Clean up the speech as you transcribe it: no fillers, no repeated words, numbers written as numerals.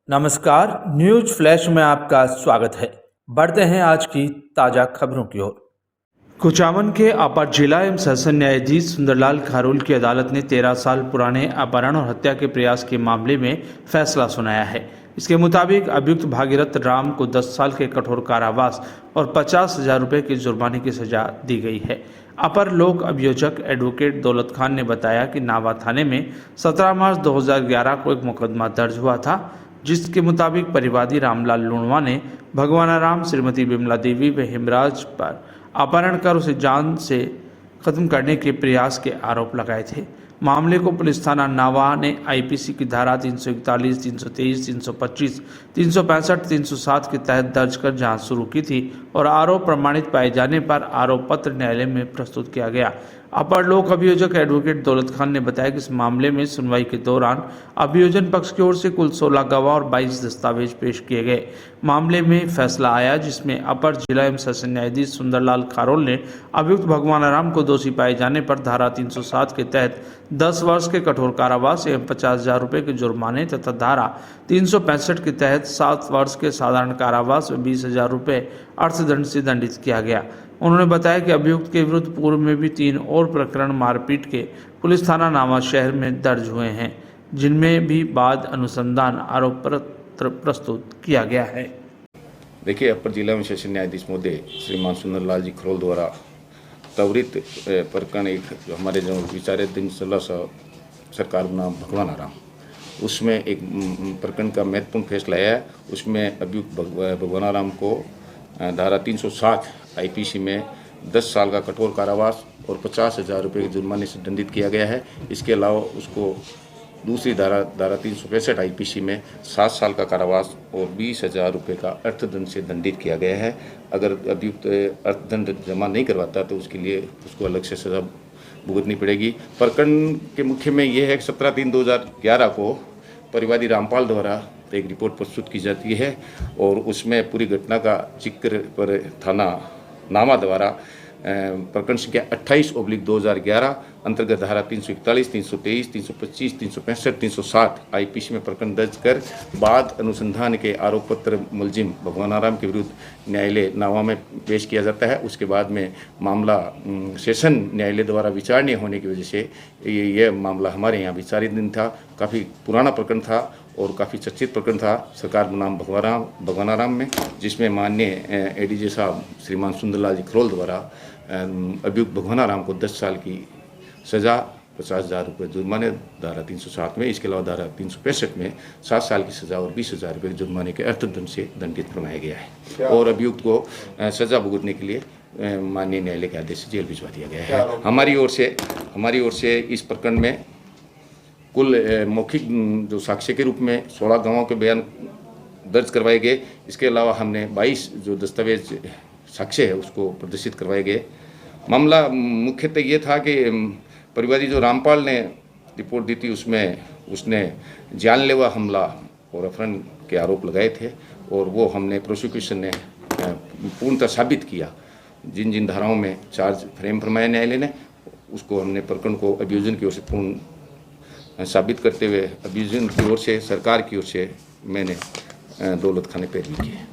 नमस्कार, news flash में आपका स्वागत है। बढ़ते हैं आज की ताज़ा खबरों की ओर। कुचामन के अपर जिला एवं सेशन न्यायाधीश सुंदरलाल खारोल की अदालत ने 13 साल पुराने अपहरण और हत्या के प्रयास के मामले में फैसला सुनाया है। इसके मुताबिक अभियुक्त भागीरथ राम को 10 साल के कठोर कारावास और 50,000 रुपये के जुर्माने की सजा दी गई है। अपर लोक अभियोजक एडवोकेट दौलत खान ने बताया कि नावा थाने में 17 मार्च 2011 को एक मुकदमा दर्ज हुआ था, जिसके मुताबिक परिवादी रामलाल लूणवा ने भगवानाराम, श्रीमती बिमला देवी व हेमराज पर अपहरण कर उसे जान से खत्म करने के प्रयास के आरोप लगाए थे। मामले को पुलिस थाना नावा ने आईपीसी की धारा 341, 323, 325, 365, 307 के तहत दर्ज कर जांच शुरू की थी और आरोप प्रमाणित पाए जाने पर आरोप पत्र न्यायालय में प्रस्तुत किया गया। अपर लोक अभियोजक एडवोकेट दौलत खान ने बताया कि इस मामले में सुनवाई के दौरान अभियोजन पक्ष की ओर से कुल 16 गवाह और 22 दस्तावेज पेश किए गए। मामले में फैसला आया, जिसमें अपर जिला एवं सेशन न्यायाधीश सुंदरलाल खारोल ने अभियुक्त भगवानाराम को दोषी पाए जाने पर धारा 307 के तहत 10 वर्ष के कठोर कारावास एवं 50,000 रुपये के जुर्माने तथा धारा 365 के तहत 7 वर्ष के साधारण कारावास व 20,000 रुपये अर्थदंड से दंडित किया गया। उन्होंने बताया कि अभियुक्त के विरुद्ध पूर्व में भी 3 और प्रकरण मारपीट के पुलिस थाना नावा शहर में दर्ज हुए हैं, जिनमें भी बाद अनुसंधान आरोप पत्र प्रस्तुत किया गया है। देखिए, अपर जिला एवं सेशन न्यायाधीश महोदय श्रीमान सुंदरलाल जी खरोल द्वारा त्वरित प्रकरण एक हमारे जो विचाराधीन सरकार बनाम भगवानाराम, उसमें एक प्रकरण का महत्वपूर्ण फैसला आया है। उसमें अभियुक्त भगवानाराम को धारा 307 आईपीसी में 10 साल का कठोर कारावास और 50,000 रुपये के जुर्माने से दंडित किया गया है। इसके अलावा उसको दूसरी धारा 365 आईपीसी में 7 साल का कारावास और 20,000 रुपये का अर्थदंड से दंडित किया गया है। अगर अभियुक्त अर्थदंड जमा नहीं करवाता तो उसके लिए उसको अलग से सजा भुगतनी पड़ेगी। प्रकरण के मुख्य में यह है कि 17/3/2011 को परिवादी रामपाल द्वारा एक रिपोर्ट प्रस्तुत की जाती है और उसमें पूरी घटना का जिक्र पर थाना नावा द्वारा प्रकरण संख्या 28/2011 अंतर्गत धारा 341, 323, 325, 365, 307 आईपीसी में प्रकरण दर्ज कर बाद अनुसंधान के आरोप पत्र मुलजिम भगवानाराम के विरुद्ध न्यायालय नावा में पेश किया जाता है। उसके बाद में मामला सेशन न्यायालय द्वारा विचारणीय होने की वजह से यह मामला हमारे यहाँ विचाराधीन था। काफ़ी पुराना प्रकरण था और काफ़ी चर्चित प्रकरण था सरकार बनाम भगवानाराम में, जिसमें माननीय एडीजे साहब श्रीमान सुंदरलाल जी खरोल द्वारा अभियुक्त भगवानाराम को 10 साल की सज़ा, 50,000 रुपये जुर्माने धारा 307 में, इसके अलावा धारा 365 में 7 साल की सज़ा और 20,000 रुपये जुर्माने के अर्थदंड से दंडित बनाया गया है और अभियुक्त को सज़ा भुगतने के लिए माननीय न्यायालय के आदेश से जेल भिजवा दिया गया है। हमारी ओर से इस प्रकरण में कुल मौखिक जो साक्ष्य के रूप में 16 गवाहों के बयान दर्ज करवाए गए। इसके अलावा हमने 22 जो दस्तावेज साक्ष्य है उसको प्रदर्शित करवाए गए। मामला मुख्यतः ये था कि परिवादी जो रामपाल ने रिपोर्ट दी थी उसमें उसने जानलेवा हमला और अपहरण के आरोप लगाए थे और वो हमने प्रोसिक्यूशन ने पूर्णतः साबित किया। जिन जिन धाराओं में चार्ज फ्रेम फरमाया न्यायालय ने, उसको हमने प्रकरण को अभियोजन की ओर से पूर्ण साबित करते हुए अभियोजन की ओर से, सरकार की ओर से मैंने दौलत खान ने पैरवी की है।